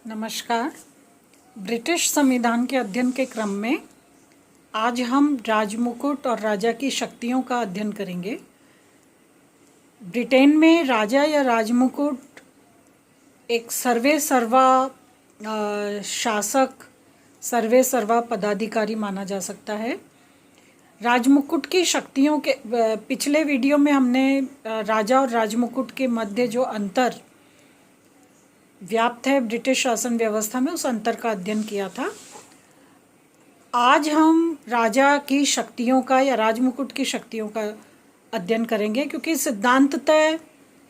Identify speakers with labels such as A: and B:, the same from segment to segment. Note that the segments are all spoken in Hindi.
A: नमस्कार। ब्रिटिश संविधान के अध्ययन के क्रम में आज हम राजमुकुट और राजा की शक्तियों का अध्ययन करेंगे। ब्रिटेन में राजा या राजमुकुट एक सर्वे सर्वा शासक, सर्वे सर्वा पदाधिकारी माना जा सकता है। राजमुकुट की शक्तियों के पिछले वीडियो में हमने राजा और राजमुकुट के मध्य जो अंतर व्याप्त है ब्रिटिश शासन व्यवस्था में, उस अंतर का अध्ययन किया था। आज हम राजा की शक्तियों का या राजमुकुट की शक्तियों का अध्ययन करेंगे, क्योंकि सिद्धांततः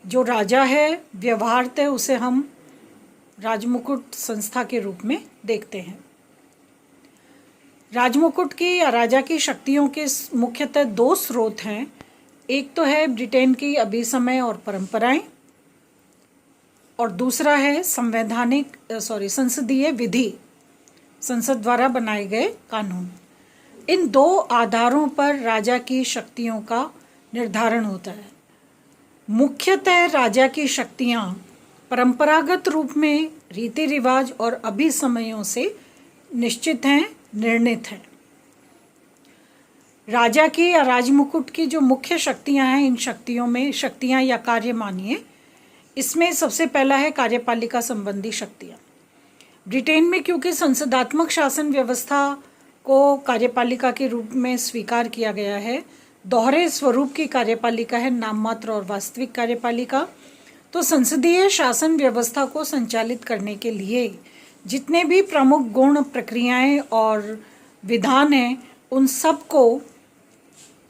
A: जो राजा है, व्यवहारतः उसे हम राजमुकुट संस्था के रूप में देखते हैं। राजमुकुट की या राजा की शक्तियों के मुख्यतः दो स्रोत हैं। एक तो है ब्रिटेन की अभिसमय और परंपराएं, और दूसरा है संसदीय विधि, संसद द्वारा बनाए गए कानून। इन दो आधारों पर राजा की शक्तियों का निर्धारण होता है। मुख्यतः राजा की शक्तियां परंपरागत रूप में रीति रिवाज और अभिसमयों से निश्चित हैं, निर्णित हैं। राजा की या राजमुकुट की जो मुख्य शक्तियां हैं, इन शक्तियों में शक्तियां या कार्य मानिए, इसमें सबसे पहला है कार्यपालिका संबंधी शक्तियां। ब्रिटेन में क्योंकि संसदात्मक शासन व्यवस्था को कार्यपालिका के रूप में स्वीकार किया गया है, दोहरे स्वरूप की कार्यपालिका है नाममात्र और वास्तविक कार्यपालिका, तो संसदीय शासन व्यवस्था को संचालित करने के लिए जितने भी प्रमुख गुण, प्रक्रियाएं और विधान हैं, उन सब को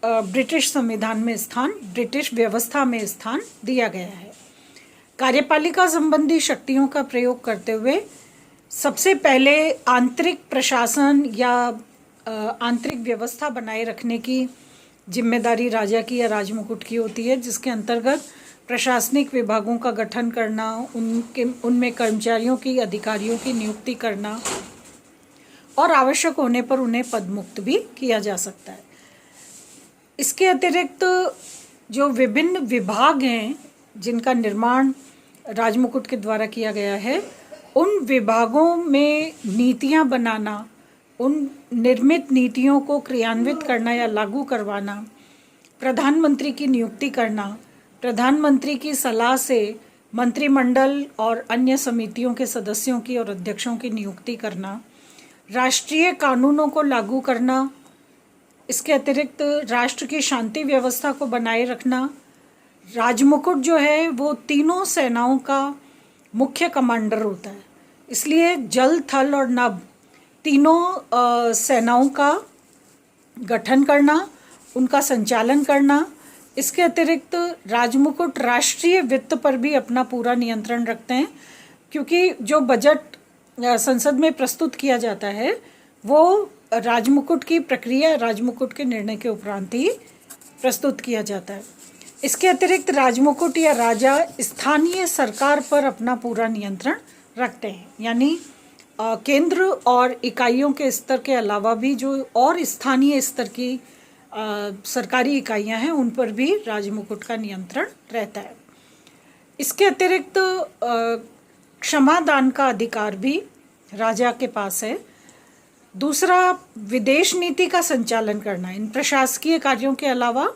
A: ब्रिटिश संविधान में स्थान, ब्रिटिश व्यवस्था में स्थान दिया गया है। कार्यपालिका संबंधी शक्तियों का प्रयोग करते हुए सबसे पहले आंतरिक प्रशासन या आंतरिक व्यवस्था बनाए रखने की जिम्मेदारी राजा की या राजमुकुट की होती है, जिसके अंतर्गत प्रशासनिक विभागों का गठन करना, उनमें कर्मचारियों की, अधिकारियों की नियुक्ति करना और आवश्यक होने पर उन्हें पदमुक्त भी किया जा सकता है। इसके अतिरिक्त जो विभिन्न विभाग हैं जिनका निर्माण राजमुकुट के द्वारा किया गया है, उन विभागों में नीतियां बनाना, उन निर्मित नीतियों को क्रियान्वित करना या लागू करवाना, प्रधानमंत्री की नियुक्ति करना, प्रधानमंत्री की सलाह से मंत्रिमंडल और अन्य समितियों के सदस्यों की और अध्यक्षों की नियुक्ति करना, राष्ट्रीय कानूनों को लागू करना, इसके अतिरिक्त राष्ट्र की शांति व्यवस्था को बनाए रखना। राजमुकुट जो है वो तीनों सेनाओं का मुख्य कमांडर होता है, इसलिए जल, थल और नभ तीनों सेनाओं का गठन करना, उनका संचालन करना। इसके अतिरिक्त राजमुकुट राष्ट्रीय वित्त पर भी अपना पूरा नियंत्रण रखते हैं, क्योंकि जो बजट संसद में प्रस्तुत किया जाता है वो राजमुकुट की प्रक्रिया, राजमुकुट के निर्णय के उपरांत ही प्रस्तुत किया जाता है। इसके अतिरिक्त राजमुकुट या राजा स्थानीय सरकार पर अपना पूरा नियंत्रण रखते हैं, यानी केंद्र और इकाइयों के स्तर के अलावा भी जो और स्थानीय स्तर की सरकारी इकाइयां हैं, उन पर भी राजमुकुट का नियंत्रण रहता है। इसके अतिरिक्त क्षमादान का अधिकार भी राजा के पास है। दूसरा, विदेश नीति का संचालन करना। इन प्रशासकीय कार्यों के अलावा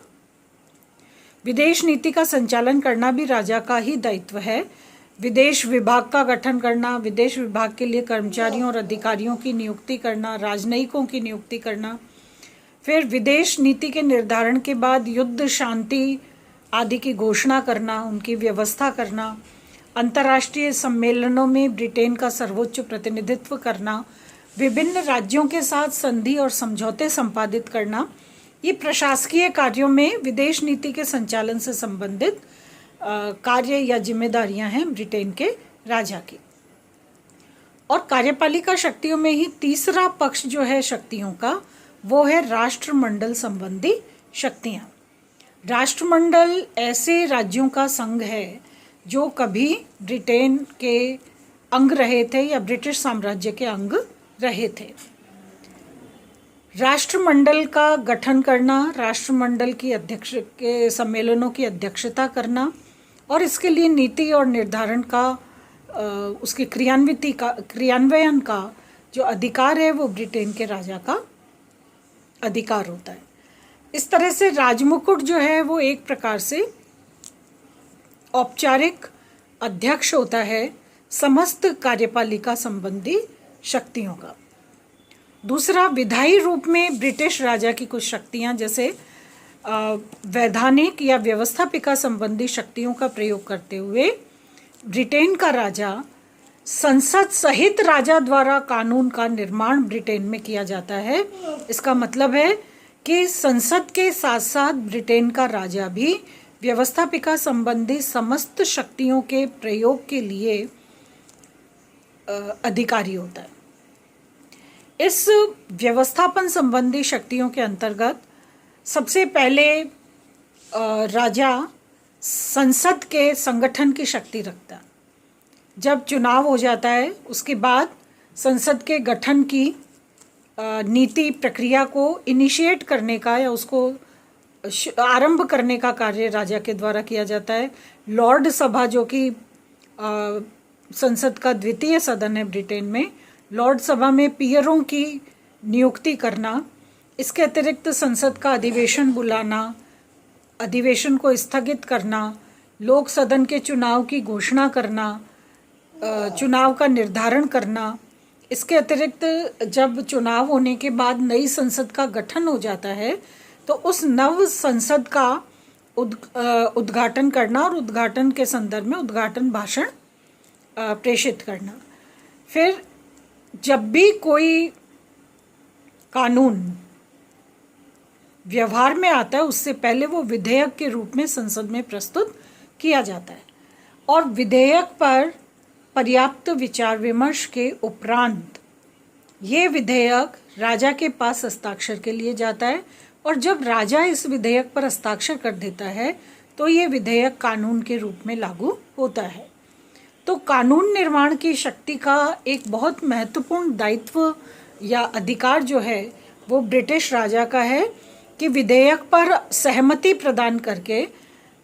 A: विदेश नीति का संचालन करना भी राजा का ही दायित्व है। विदेश विभाग का गठन करना, विदेश विभाग के लिए कर्मचारियों और अधिकारियों की नियुक्ति करना, राजनयिकों की नियुक्ति करना, फिर विदेश नीति के निर्धारण के बाद युद्ध, शांति आदि की घोषणा करना, उनकी व्यवस्था करना, अंतर्राष्ट्रीय सम्मेलनों में ब्रिटेन का सर्वोच्च प्रतिनिधित्व करना, विभिन्न राज्यों के साथ संधि और समझौते संपादित करना, ये प्रशासकीय कार्यों में विदेश नीति के संचालन से संबंधित कार्य या जिम्मेदारियां हैं ब्रिटेन के राजा की। और कार्यपालिका शक्तियों में ही तीसरा पक्ष जो है शक्तियों का, वो है राष्ट्रमंडल संबंधी शक्तियां। राष्ट्रमंडल ऐसे राज्यों का संघ है जो कभी ब्रिटेन के अंग रहे थे या ब्रिटिश साम्राज्य के अंग रहे थे। राष्ट्रमंडल का गठन करना, राष्ट्रमंडल की अध्यक्ष के सम्मेलनों की अध्यक्षता करना और इसके लिए नीति और निर्धारण का उसके क्रियान्वयन का जो अधिकार है वो ब्रिटेन के राजा का अधिकार होता है। इस तरह से राजमुकुट जो है वो एक प्रकार से औपचारिक अध्यक्ष होता है समस्त कार्यपालिका संबंधी शक्तियों का। दूसरा, विधायी रूप में ब्रिटिश राजा की कुछ शक्तियां जैसे वैधानिक या व्यवस्थापिका संबंधी शक्तियों का प्रयोग करते हुए ब्रिटेन का राजा, संसद सहित राजा द्वारा कानून का निर्माण ब्रिटेन में किया जाता है। इसका मतलब है कि संसद के साथ साथ ब्रिटेन का राजा भी व्यवस्थापिका संबंधी समस्त शक्तियों के प्रयोग के लिए अधिकारी होता है। इस व्यवस्थापन संबंधी शक्तियों के अंतर्गत सबसे पहले राजा संसद के संगठन की शक्ति रखता है। जब चुनाव हो जाता है उसके बाद संसद के गठन की नीति प्रक्रिया को इनिशिएट करने का या उसको आरंभ करने का कार्य राजा के द्वारा किया जाता है। लॉर्ड सभा जो कि संसद का द्वितीय सदन है ब्रिटेन में, लॉर्ड सभा में पीयरों की नियुक्ति करना, इसके अतिरिक्त संसद का अधिवेशन बुलाना, अधिवेशन को स्थगित करना, लोक सदन के चुनाव की घोषणा करना, चुनाव का निर्धारण करना। इसके अतिरिक्त जब चुनाव होने के बाद नई संसद का गठन हो जाता है तो उस नव संसद का उद्घाटन करना और उद्घाटन के संदर्भ में उद्घाटन भाषण प्रेषित करना। फिर जब भी कोई कानून व्यवहार में आता है उससे पहले वो विधेयक के रूप में संसद में प्रस्तुत किया जाता है और विधेयक पर पर्याप्त विचार विमर्श के उपरांत ये विधेयक राजा के पास हस्ताक्षर के लिए जाता है और जब राजा इस विधेयक पर हस्ताक्षर कर देता है तो ये विधेयक कानून के रूप में लागू होता है। तो कानून निर्माण की शक्ति का एक बहुत महत्वपूर्ण दायित्व या अधिकार जो है वो ब्रिटिश राजा का है कि विधेयक पर सहमति प्रदान करके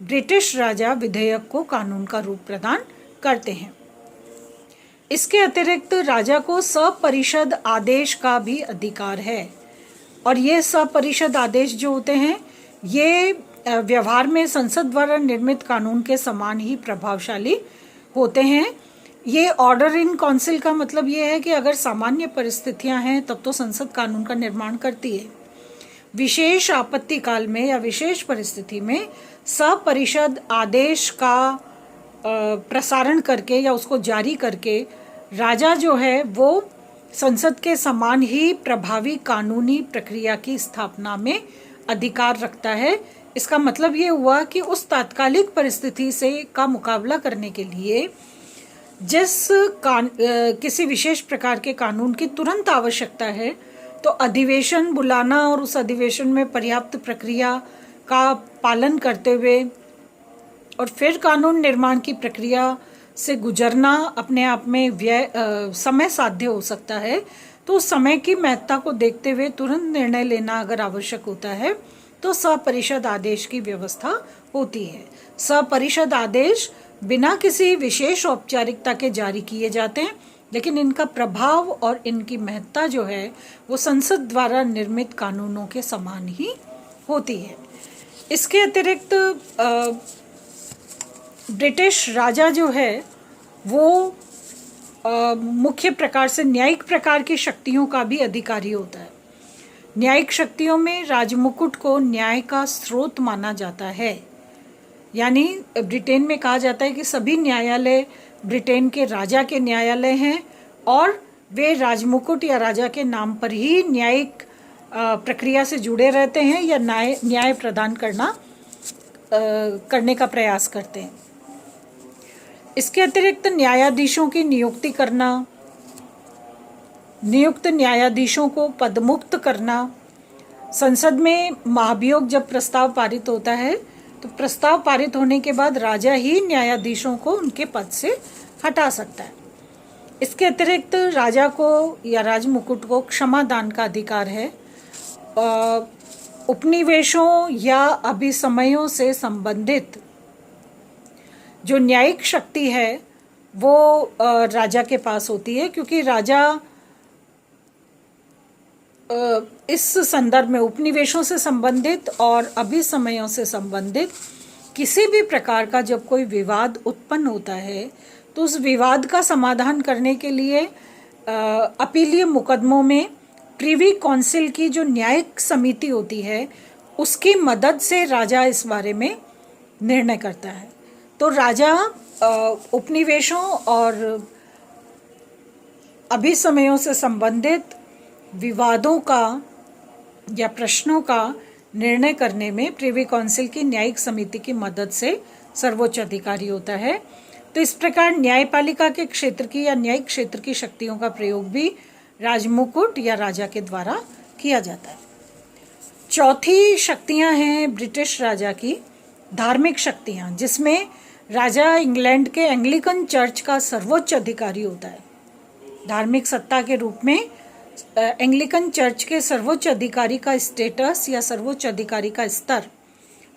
A: ब्रिटिश राजा विधेयक को कानून का रूप प्रदान करते हैं। इसके अतिरिक्त राजा को सपरिषद आदेश का भी अधिकार है और ये सपरिषद आदेश जो होते हैं ये व्यवहार में संसद द्वारा निर्मित कानून के समान ही प्रभावशाली होते हैं। ये ऑर्डर इन काउंसिल का मतलब ये है कि अगर सामान्य परिस्थितियां हैं तब तो संसद कानून का निर्माण करती है। विशेष आपत्ति काल में या विशेष परिस्थिति में सपरिषद आदेश का प्रसारण करके या उसको जारी करके राजा जो है वो संसद के समान ही प्रभावी कानूनी प्रक्रिया की स्थापना में अधिकार रखता है। इसका मतलब ये हुआ कि उस तात्कालिक परिस्थिति से का मुकाबला करने के लिए किसी विशेष प्रकार के कानून की तुरंत आवश्यकता है तो अधिवेशन बुलाना और उस अधिवेशन में पर्याप्त प्रक्रिया का पालन करते हुए और फिर कानून निर्माण की प्रक्रिया से गुजरना अपने आप में समय साध्य हो सकता है। तो समय की महत्ता को देखते हुए तुरंत निर्णय लेना अगर आवश्यक होता है तो सपरिषद आदेश की व्यवस्था होती है। सपरिषद आदेश बिना किसी विशेष औपचारिकता के जारी किए जाते हैं लेकिन इनका प्रभाव और इनकी महत्ता जो है वो संसद द्वारा निर्मित कानूनों के समान ही होती है। इसके अतिरिक्त ब्रिटिश राजा जो है वो मुख्य प्रकार से न्यायिक प्रकार की शक्तियों का भी अधिकारी होता है। न्यायिक शक्तियों में राजमुकुट को न्याय का स्रोत माना जाता है। यानी ब्रिटेन में कहा जाता है कि सभी न्यायालय ब्रिटेन के राजा के न्यायालय हैं और वे राजमुकुट या राजा के नाम पर ही न्यायिक प्रक्रिया से जुड़े रहते हैं या न्याय प्रदान करने का प्रयास करते हैं। इसके अतिरिक्त न्यायाधीशों की नियुक्ति करना, नियुक्त न्यायाधीशों को पदमुक्त करना, संसद में महाभियोग जब प्रस्ताव पारित होता है तो प्रस्ताव पारित होने के बाद राजा ही न्यायाधीशों को उनके पद से हटा सकता है। इसके अतिरिक्त राजा को या राजमुकुट को क्षमादान का अधिकार है। उपनिवेशों या अभिसमयों से संबंधित जो न्यायिक शक्ति है वो राजा के पास होती है, क्योंकि राजा इस संदर्भ में उपनिवेशों से संबंधित और अभिसमयों से संबंधित किसी भी प्रकार का जब कोई विवाद उत्पन्न होता है तो उस विवाद का समाधान करने के लिए अपीलीय मुकदमों में प्रिवी काउंसिल की जो न्यायिक समिति होती है उसकी मदद से राजा इस बारे में निर्णय करता है। तो राजा उपनिवेशों और अभिसमयों से संबंधित विवादों का या प्रश्नों का निर्णय करने में प्रिवी काउंसिल की न्यायिक समिति की मदद से सर्वोच्च अधिकारी होता है। तो इस प्रकार न्यायपालिका के क्षेत्र की या न्यायिक क्षेत्र की शक्तियों का प्रयोग भी राजमुकुट या राजा के द्वारा किया जाता है। चौथी शक्तियां हैं ब्रिटिश राजा की धार्मिक शक्तियां, जिसमें राजा इंग्लैंड के एंग्लिकन चर्च का सर्वोच्च अधिकारी होता है। धार्मिक सत्ता के रूप में एंग्लिकन चर्च के सर्वोच्च अधिकारी का स्टेटस या सर्वोच्च अधिकारी का स्तर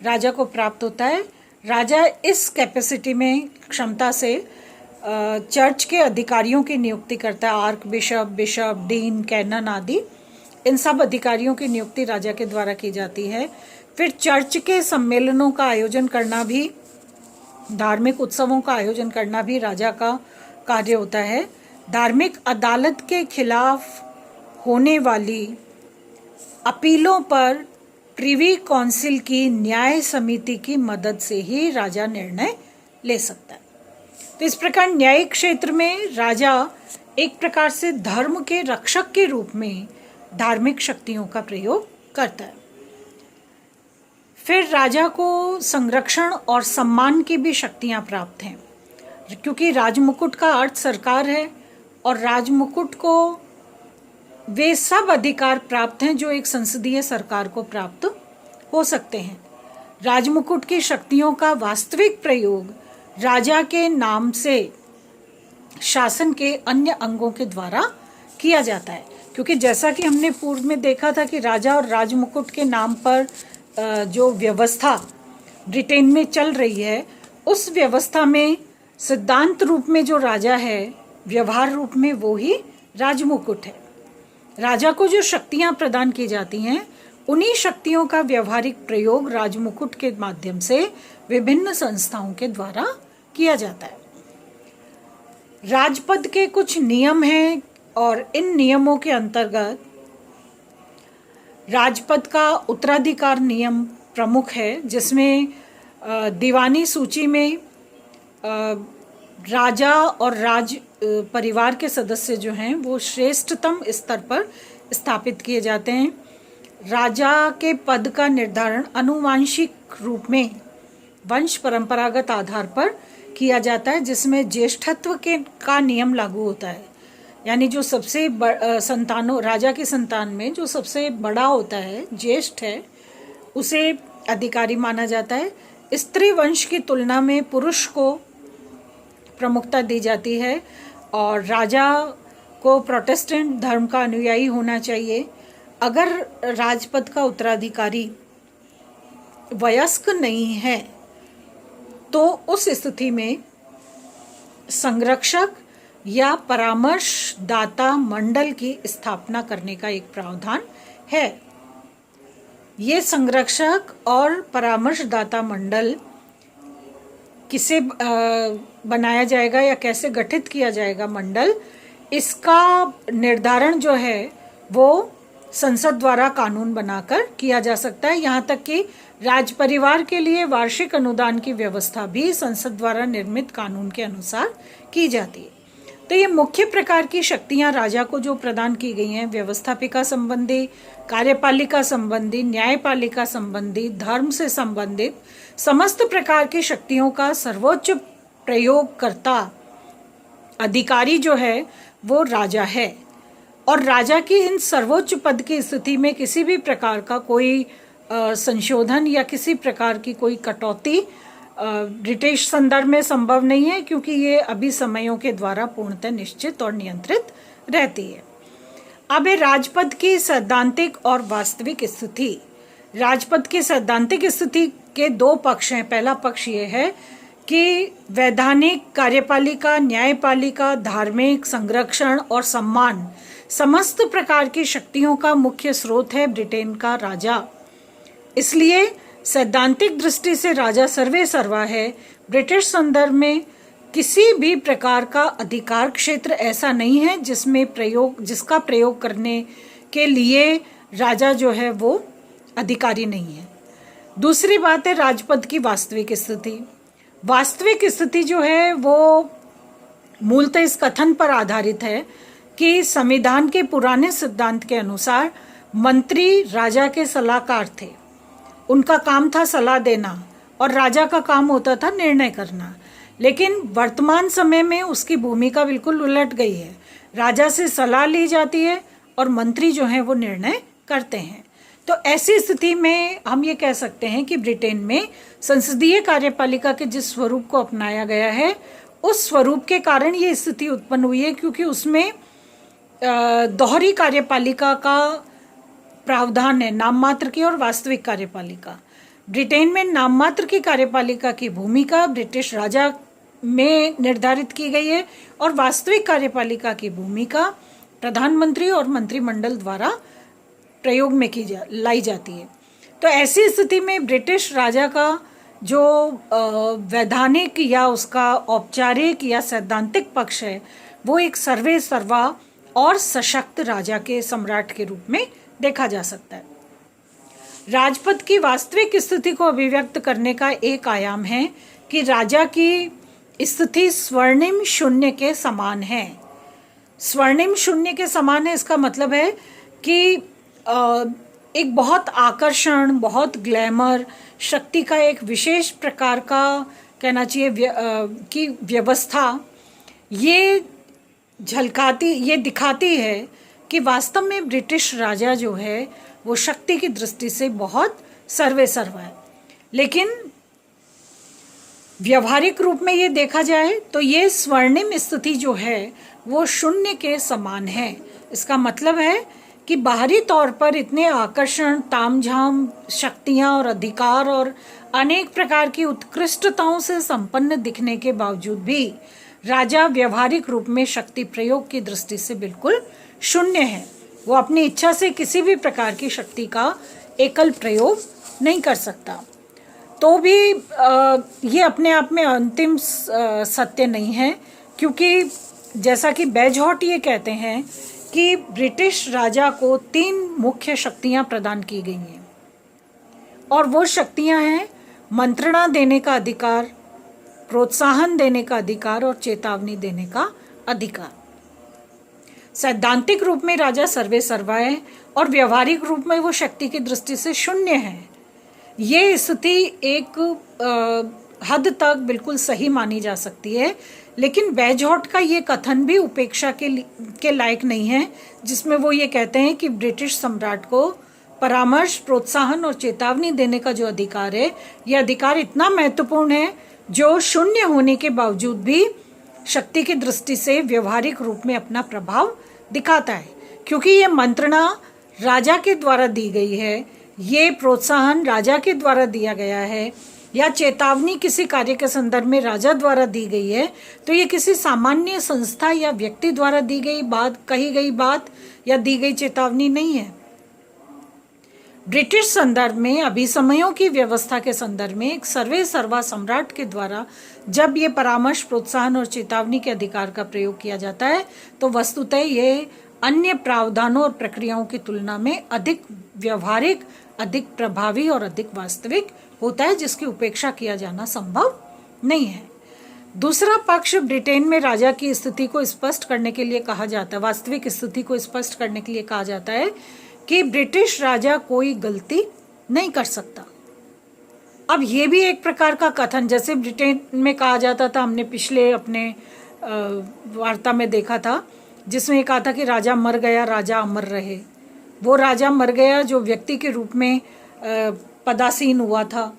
A: राजा को प्राप्त होता है। राजा इस कैपेसिटी में क्षमता से चर्च के अधिकारियों की नियुक्ति करता है। Archbishop, bishop, dean, canon आदि इन सब अधिकारियों की नियुक्ति राजा के द्वारा की जाती है। फिर चर्च के सम्मेलनों का आयोजन करना भी, धार्मिक उत्सवों का आयोजन करना भी राजा का कार्य होता है। धार्मिक अदालत के खिलाफ होने वाली अपीलों पर प्रिवी काउंसिल की न्याय समिति की मदद से ही राजा निर्णय ले सकता है। तो इस प्रकार न्यायिक क्षेत्र में राजा एक प्रकार से धर्म के रक्षक के रूप में धार्मिक शक्तियों का प्रयोग करता है। फिर राजा को संरक्षण और सम्मान की भी शक्तियां प्राप्त हैं, क्योंकि राजमुकुट का अर्थ सरकार है और राजमुकुट को वे सब अधिकार प्राप्त हैं जो एक संसदीय सरकार को प्राप्त हो सकते हैं। राजमुकुट की शक्तियों का वास्तविक प्रयोग राजा के नाम से शासन के अन्य अंगों के द्वारा किया जाता है, क्योंकि जैसा कि हमने पूर्व में देखा था कि राजा और राजमुकुट के नाम पर जो व्यवस्था ब्रिटेन में चल रही है, उस व्यवस्था में सिद्धांत रूप में जो राजा है, व्यवहार रूप में वो ही राजमुकुट है। राजा को जो शक्तियां प्रदान की जाती हैं, उन्हीं शक्तियों का व्यवहारिक प्रयोग राजमुकुट के माध्यम से विभिन्न संस्थाओं के द्वारा किया जाता है। राजपद के कुछ नियम हैं और इन नियमों के अंतर्गत राजपद का उत्तराधिकार नियम प्रमुख है, जिसमें दीवानी सूची में राजा और राज परिवार के सदस्य जो हैं वो श्रेष्ठतम स्तर पर स्थापित किए जाते हैं। राजा के पद का निर्धारण आनुवांशिक रूप में वंश परंपरागत आधार पर किया जाता है, जिसमें ज्येष्ठत्व का नियम लागू होता है। यानी जो सबसे संतानों राजा की संतान में जो सबसे बड़ा होता है, ज्येष्ठ है, उसे अधिकारी माना जाता है। स्त्री वंश की तुलना में पुरुष को प्रमुखता दी जाती है और राजा को प्रोटेस्टेंट धर्म का अनुयायी होना चाहिए। अगर राजपद का उत्तराधिकारी वयस्क नहीं है तो उस स्थिति में संरक्षक या परामर्शदाता मंडल की स्थापना करने का एक प्रावधान है। ये संरक्षक और परामर्शदाता मंडल किसे बनाया जाएगा या कैसे गठित किया जाएगा मंडल, इसका निर्धारण जो है वो संसद द्वारा कानून बनाकर किया जा सकता है। यहाँ तक कि राज परिवार के लिए वार्षिक अनुदान की व्यवस्था भी संसद द्वारा निर्मित कानून के अनुसार की जाती है। तो ये मुख्य प्रकार की शक्तियाँ राजा को जो प्रदान की गई हैं, व्यवस्थापिका संबंधी, कार्यपालिका संबंधी, न्यायपालिका संबंधी, धर्म से संबंधित समस्त प्रकार की शक्तियों का सर्वोच्च प्रयोगकर्ता अधिकारी जो है वो राजा है। और राजा की इन सर्वोच्च पद की स्थिति में किसी भी प्रकार का कोई संशोधन या किसी प्रकार की कोई कटौती ब्रिटिश संदर्भ में संभव नहीं है, क्योंकि ये अभी समयों के द्वारा पूर्णतः निश्चित और नियंत्रित रहती है। अब है राजपद की सैद्धांतिक और वास्तविक स्थिति। राजपद की सैद्धांतिक स्थिति के दो पक्ष हैं। पहला पक्ष ये है कि वैधानिक, कार्यपालिका, न्यायपालिका, धार्मिक, संरक्षण और सम्मान समस्त प्रकार की शक्तियों का मुख्य स्रोत है ब्रिटेन का राजा। इसलिए सैद्धांतिक दृष्टि से राजा सर्वे सर्वा है। ब्रिटिश संदर्भ में किसी भी प्रकार का अधिकार क्षेत्र ऐसा नहीं है जिसका प्रयोग करने के लिए राजा जो है वो अधिकारी नहीं है। दूसरी बात है राजपद की वास्तविक स्थिति। वास्तविक स्थिति जो है वो मूलतः इस कथन पर आधारित है कि संविधान के पुराने सिद्धांत के अनुसार मंत्री राजा के सलाहकार थे। उनका काम था सलाह देना और राजा का काम होता था निर्णय करना। लेकिन वर्तमान समय में उसकी भूमिका बिल्कुल उलट गई है। राजा से सलाह ली जाती है और मंत्री जो हैं वो निर्णय करते हैं। तो ऐसी स्थिति में हम ये कह सकते हैं कि ब्रिटेन में संसदीय कार्यपालिका के जिस स्वरूप को अपनाया गया है उस स्वरूप के कारण ये स्थिति उत्पन्न हुई है, क्योंकि उसमें दोहरी कार्यपालिका का प्रावधान है, नाम मात्र की और वास्तविक कार्यपालिका। ब्रिटेन में नाम मात्र की कार्यपालिका की भूमिका ब्रिटिश राजा में निर्धारित की गई है और वास्तविक कार्यपालिका की भूमिका प्रधानमंत्री और मंत्रिमंडल द्वारा प्रयोग में लाई जाती है। तो ऐसी स्थिति में ब्रिटिश राजा का जो वैधानिक या उसका औपचारिक या सैद्धांतिक पक्ष है वो एक सर्वे सर्वा और सशक्त राजा के सम्राट के रूप में देखा जा सकता है। राजपद की वास्तविक स्थिति को अभिव्यक्त करने का एक आयाम है कि राजा की स्थिति स्वर्णिम शून्य के समान है। स्वर्णिम शून्य के समान है, इसका मतलब है कि एक बहुत आकर्षण, बहुत ग्लैमर, शक्ति का एक विशेष प्रकार का कहना चाहिए कि व्यवस्था ये दिखाती है कि वास्तव में ब्रिटिश राजा जो है वो शक्ति की दृष्टि से बहुत सर्वे सर्वा है। लेकिन व्यवहारिक रूप में ये देखा जाए तो ये स्वर्णिम स्थिति जो है वो शून्य के समान है। इसका मतलब है कि बाहरी तौर पर इतने आकर्षण, तामझाम, शक्तियाँ और अधिकार और अनेक प्रकार की उत्कृष्टताओं से संपन्न दिखने के बावजूद भी राजा व्यवहारिक रूप में शक्ति प्रयोग की दृष्टि से बिल्कुल शून्य है। वो अपनी इच्छा से किसी भी प्रकार की शक्ति का एकल प्रयोग नहीं कर सकता। तो भी ये अपने आप में अंतिम सत्य नहीं है, क्योंकि जैसा कि बेजहॉट ये कहते हैं कि ब्रिटिश राजा को 3 मुख्य शक्तियां प्रदान की गई हैं और वो शक्तियां हैं मंत्रणा देने का अधिकार, प्रोत्साहन देने का अधिकार और चेतावनी देने का अधिकार। सैद्धांतिक रूप में राजा सर्वे सर्वा है और व्यवहारिक रूप में वो शक्ति की दृष्टि से शून्य है। ये स्थिति एक हद तक बिल्कुल सही मानी जा सकती है, लेकिन बेजहॉट का ये कथन भी उपेक्षा के लायक नहीं है, जिसमें वो ये कहते हैं कि ब्रिटिश सम्राट को परामर्श, प्रोत्साहन और चेतावनी देने का जो अधिकार है, यह अधिकार इतना महत्वपूर्ण है जो शून्य होने के बावजूद भी शक्ति की दृष्टि से व्यवहारिक रूप में अपना प्रभाव दिखाता है, क्योंकि ये मंत्रणा राजा के द्वारा दी गई है, ये प्रोत्साहन राजा के द्वारा दिया गया है या चेतावनी किसी कार्य के संदर्भ में राजा द्वारा दी गई है, तो ये किसी सामान्य संस्था या व्यक्ति द्वारा दी गई बात, कही गई बात या दी गई चेतावनी नहीं है। ब्रिटिश संदर्भ में अभिसमयों की व्यवस्था के संदर्भ में एक सर्वे सर्वा सम्राट के द्वारा जब ये परामर्श, प्रोत्साहन और चेतावनी के अधिकार का प्रयोग किया जाता है तो वस्तुतः ये अन्य प्रावधानों और प्रक्रियाओं की तुलना में अधिक व्यवहारिक, अधिक प्रभावी और अधिक वास्तविक होता है, जिसकी उपेक्षा किया जाना संभव नहीं है। दूसरा पक्ष ब्रिटेन में राजा की स्थिति को स्पष्ट करने के लिए कहा जाता है, वास्तविक स्थिति को स्पष्ट करने के लिए कहा जाता है कि ब्रिटिश राजा कोई गलती नहीं कर सकता। अब ये भी एक प्रकार का कथन, जैसे ब्रिटेन में कहा जाता था, हमने पिछले अपने वार्ता में देखा था, जिसमें कहा था कि राजा मर गया, राजा अमर रहे। वो राजा मर गया जो व्यक्ति के रूप में पदासीन हुआ था,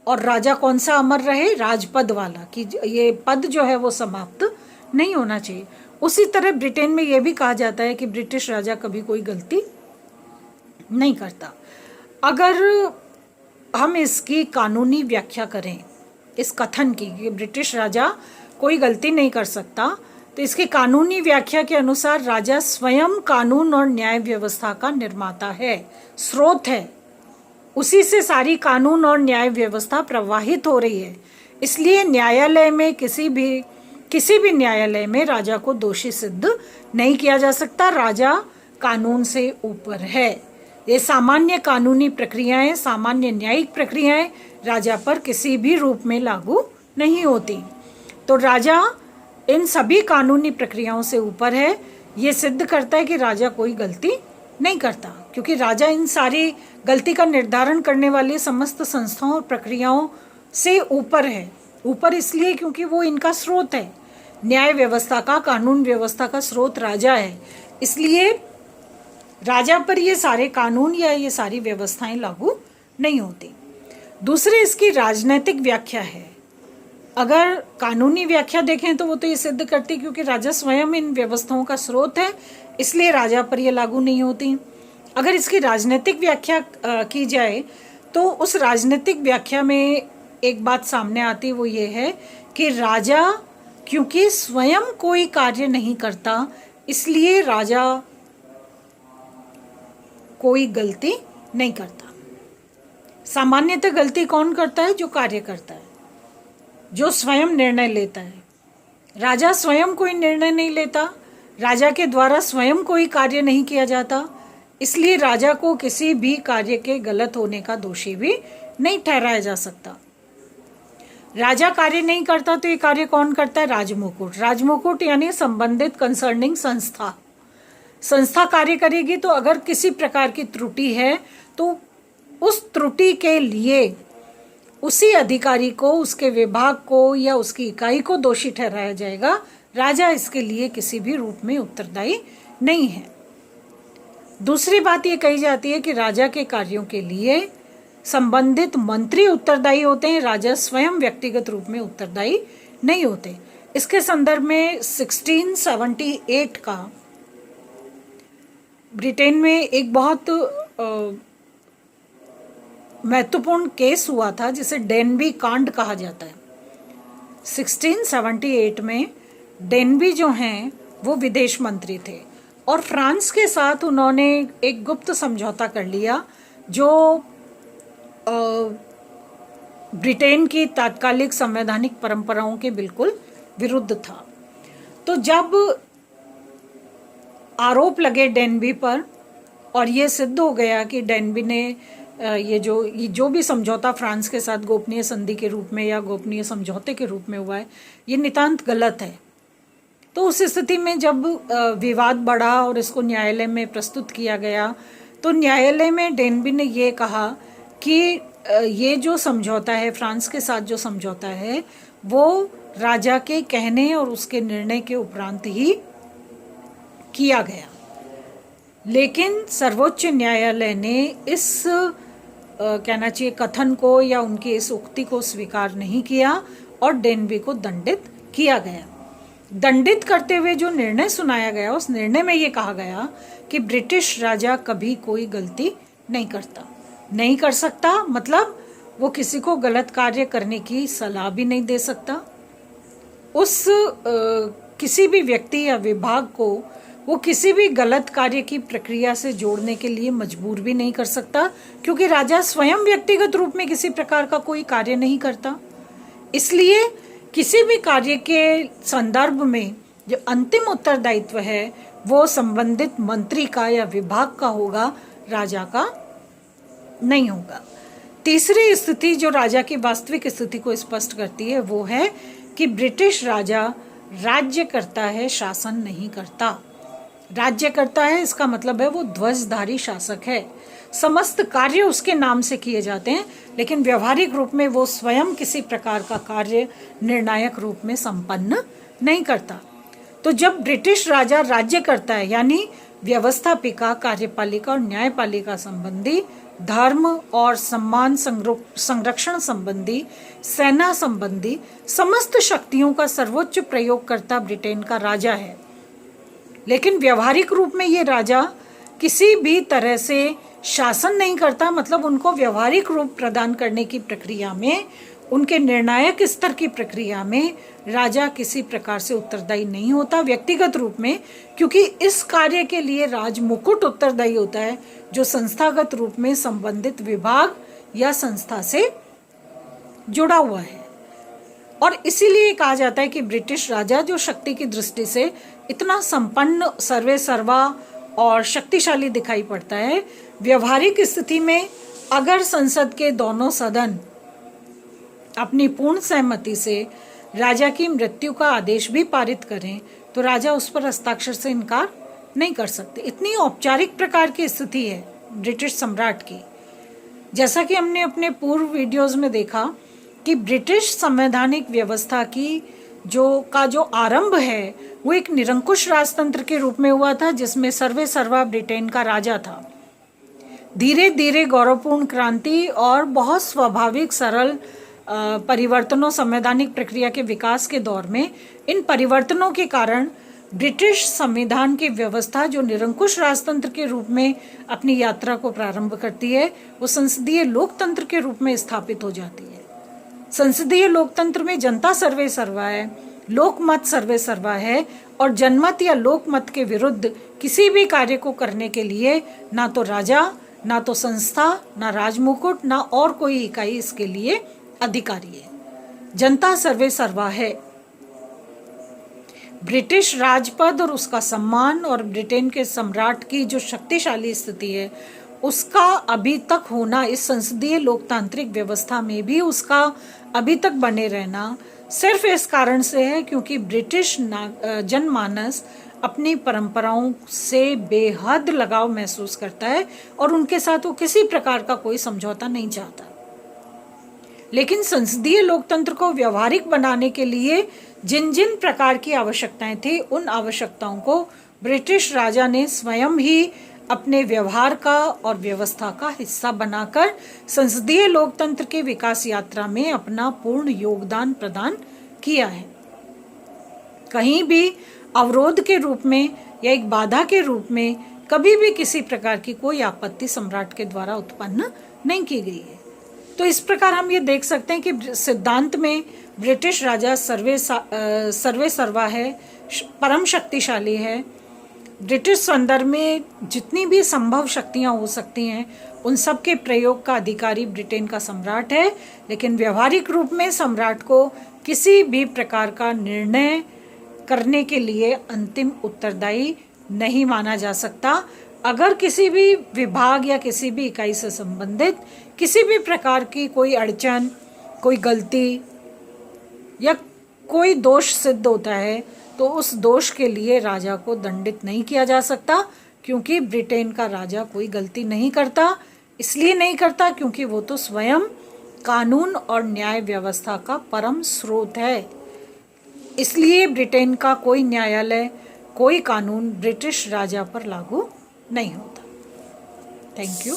A: और राजा कौन सा अमर रहे? राजपद वाला, कि ये पद जो है वो समाप्त नहीं होना चाहिए। उसी तरह ब्रिटेन में ये भी कहा जाता है कि ब्रिटिश राजा कभी कोई गलती नहीं करता। अगर हम इसकी कानूनी व्याख्या करें, इस कथन की कि ब्रिटिश राजा कोई गलती नहीं कर सकता, तो इसकी कानूनी व्याख्या के अनुसार राजा स्वयं कानून और न्याय व्यवस्था का निर्माता है, स्रोत है, उसी से सारी कानून और न्याय व्यवस्था प्रवाहित हो रही है। इसलिए न्यायालय में किसी भी न्यायालय में राजा को दोषी सिद्ध नहीं किया जा सकता। राजा कानून से ऊपर है। ये सामान्य कानूनी प्रक्रियाएं, सामान्य न्यायिक प्रक्रियाएं राजा पर किसी भी रूप में लागू नहीं होती। तो राजा इन सभी कानूनी प्रक्रियाओं से ऊपर है। ये सिद्ध करता है कि राजा कोई गलती नहीं करता, क्योंकि राजा इन सारी गलती का निर्धारण करने वाली समस्त संस्थाओं और प्रक्रियाओं से ऊपर है। ऊपर इसलिए क्योंकि वो इनका स्रोत है, न्याय व्यवस्था का, कानून व्यवस्था का स्रोत राजा है। इसलिए राजा पर ये सारे कानून या ये सारी व्यवस्थाएं लागू नहीं होती। दूसरी इसकी राजनैतिक व्याख्या है। अगर कानूनी व्याख्या देखें तो वो तो ये सिद्ध करती है क्योंकि राजा स्वयं इन व्यवस्थाओं का स्रोत है, इसलिए राजा पर ये लागू नहीं होती। अगर इसकी राजनीतिक व्याख्या की जाए तो उस राजनीतिक व्याख्या में एक बात सामने आती, वो ये है कि राजा क्योंकि स्वयं कोई कार्य नहीं करता, इसलिए राजा कोई गलती नहीं करता। सामान्यतः गलती कौन करता है? जो कार्य करता है, जो स्वयं निर्णय लेता है। राजा स्वयं कोई निर्णय नहीं लेता, राजा के द्वारा स्वयं कोई कार्य नहीं किया जाता, इसलिए राजा को किसी भी कार्य के गलत होने का दोषी भी नहीं ठहराया जा सकता। राजा कार्य नहीं करता तो ये कार्य कौन करता है? राजमुकुट। राजमुकुट यानी संबंधित कंसर्निंग संस्था कार्य करेगी। तो अगर किसी प्रकार की त्रुटि है तो उस त्रुटि के लिए उसी अधिकारी को, उसके विभाग को या उसकी इकाई को दोषी ठहराया जाएगा। राजा इसके लिए किसी भी रूप में उत्तरदायी नहीं है। दूसरी बात ये कही जाती है कि राजा के कार्यों के लिए संबंधित मंत्री उत्तरदायी होते हैं, राजा स्वयं व्यक्तिगत रूप में उत्तरदायी नहीं होते। इसके संदर्भ में 1678 का ब्रिटेन में एक बहुत महत्वपूर्ण केस हुआ था जिसे डेनबी कांड कहा जाता है। 1678 में डेनबी जो हैं वो विदेश मंत्री थे और फ्रांस के साथ उन्होंने एक गुप्त समझौता कर लिया जो ब्रिटेन की तात्कालिक संवैधानिक परंपराओं के बिल्कुल विरुद्ध था। तो जब आरोप लगे डेनबी पर और ये सिद्ध हो गया कि डेनबी ने ये जो भी समझौता फ्रांस के साथ गोपनीय संधि के रूप में या गोपनीय समझौते के रूप में हुआ है, ये नितांत गलत है। तो उस स्थिति में जब विवाद बढ़ा और इसको न्यायालय में प्रस्तुत किया गया तो न्यायालय में डेनबी ने ये कहा कि ये जो समझौता है, फ्रांस के साथ जो समझौता है, वो राजा के कहने और उसके निर्णय के उपरांत ही किया गया। लेकिन सर्वोच्च न्यायालय ने इस कहना चाहिए कथन को या उनकी इस उक्ति को स्वीकार नहीं किया और डेनबी को दंडित किया गया। दंडित करते हुए जो निर्णय सुनाया गया, उस निर्णय में ये कहा गया कि ब्रिटिश राजा कभी कोई गलती नहीं कर सकता, मतलब वो किसी को गलत कार्य करने की सलाह भी नहीं दे सकता। उस किसी भी व्यक्ति या विभाग को वो किसी भी गलत कार्य की प्रक्रिया से जोड़ने के लिए मजबूर भी नहीं कर सकता, क्योंकि राजा स्वयं व्यक्तिगत रूप में किसी प्रकार का कोई कार्य नहीं करता। इसलिए किसी भी कार्य के संदर्भ में जो अंतिम उत्तरदायित्व है वो संबंधित मंत्री का या विभाग का होगा, राजा का नहीं होगा। तीसरी स्थिति जो राजा की वास्तविक स्थिति को स्पष्ट करती है वो है कि ब्रिटिश राजा राज्य करता है, शासन नहीं करता। राज्य करता है इसका मतलब है वो ध्वजधारी शासक है, समस्त कार्य उसके नाम से किए जाते हैं, लेकिन व्यवहारिक रूप में वो स्वयं किसी प्रकार का कार्य निर्णायक रूप में संपन्न नहीं करता। तो जब ब्रिटिश राजा राज्य करता है, यानी व्यवस्थापिका, कार्यपालिका और न्यायपालिका संबंधी, धर्म और सम्मान संरक्षण संबंधी, सेना संबंधी समस्त शक्तियों का सर्वोच्च प्रयोगकर्ता ब्रिटेन का राजा है। लेकिन व्यवहारिक रूप में ये राजा किसी भी तरह से शासन नहीं करता, मतलब उनको व्यवहारिक रूप प्रदान करने की प्रक्रिया में उनके निर्णायक स्तर की प्रक्रिया में राजा किसी प्रकार से उत्तरदायी नहीं होता व्यक्तिगत रूप में, क्योंकि इस कार्य के लिए राज मुकुट उत्तरदायी होता है जो संस्थागत रूप में संबंधित विभाग या संस्था से जुड़ा हुआ है। और इसीलिए कहा जाता है कि ब्रिटिश राजा जो शक्ति की दृष्टि से इतना संपन्न, सर्वे सर्वा और शक्तिशाली दिखाई पड़ता है, व्यवहारिक स्थिति में अगर संसद के दोनों सदन अपनी पूर्ण सहमति से राजा की मृत्यु का आदेश भी पारित करें तो राजा उस पर हस्ताक्षर से इनकार नहीं कर सकते। इतनी औपचारिक प्रकार की स्थिति है ब्रिटिश सम्राट की। जैसा कि हमने अपने पूर्व वीडियोस में देखा कि ब्रिटिश संवैधानिक व्यवस्था की जो आरंभ है वो एक निरंकुश राजतंत्र के रूप में हुआ था, जिसमें सर्वे सर्वा ब्रिटेन का राजा था। धीरे धीरे गौरवपूर्ण क्रांति और बहुत स्वाभाविक सरल परिवर्तनों, संवैधानिक प्रक्रिया के विकास के दौर में इन परिवर्तनों के कारण ब्रिटिश संविधान की व्यवस्था जो निरंकुश राजतंत्र के रूप में अपनी यात्रा को प्रारंभ करती है, वो संसदीय लोकतंत्र के रूप में स्थापित हो जाती है। संसदीय लोकतंत्र में जनता सर्वे सर्वा है, लोकमत सर्वे सर्वा है और जनमत या लोकमत के विरुद्ध किसी भी कार्य को करने के लिए ना तो राजा, ना तो संस्था, ना राजमुकुट, ना और कोई इकाई इसके लिए अधिकारी है। जनता सर्वे सर्वा है। ब्रिटिश राजपद और उसका सम्मान और ब्रिटेन के सम्राट की जो शक्तिशाली स्थिति है उसका अभी तक होना, इस संसदीय लोकतांत्रिक व्यवस्था में भी उसका अभी तक बने रहना सिर्फ इस कारण से है क्योंकि ब्रिटिश जनमानस अपनी परंपराओं से बेहद लगाव महसूस करता है और उनके साथ वो किसी प्रकार का कोई समझौता नहीं चाहता। लेकिन संसदीय लोकतंत्र को व्यवहारिक बनाने के लिए जिन जिन प्रकार की आवश्यकताएं थी, उन आवश्यकताओं को ब्रिटिश राजा ने स्वयं ही अपने व्यवहार का और व्यवस्था का हिस्सा बनाकर संसदीय लोकतंत्र के विकास यात्रा में अपना पूर्ण योगदान प्रदान किया है। कहीं भी अवरोध के रूप में या एक बाधा के रूप में कभी भी किसी प्रकार की कोई आपत्ति सम्राट के द्वारा उत्पन्न नहीं की गई है। तो इस प्रकार हम ये देख सकते हैं कि सिद्धांत में ब्रिटिश राजा सर्वे सर्वा है, परम शक्तिशाली है। ब्रिटिश संदर्भ में जितनी भी संभव शक्तियां हो सकती हैं उन सब के प्रयोग का अधिकारी ब्रिटेन का सम्राट है, लेकिन व्यवहारिक रूप में सम्राट को किसी भी प्रकार का निर्णय करने के लिए अंतिम उत्तरदायी नहीं माना जा सकता। अगर किसी भी विभाग या किसी भी इकाई से संबंधित किसी भी प्रकार की कोई अड़चन, कोई गलती या कोई दोष सिद्ध होता है तो उस दोष के लिए राजा को दंडित नहीं किया जा सकता, क्योंकि ब्रिटेन का राजा कोई गलती नहीं करता। इसलिए नहीं करता क्योंकि वो तो स्वयं कानून और न्याय व्यवस्था का परम स्रोत है। इसलिए ब्रिटेन का कोई न्यायालय, कोई कानून ब्रिटिश राजा पर लागू नहीं होता। Thank you.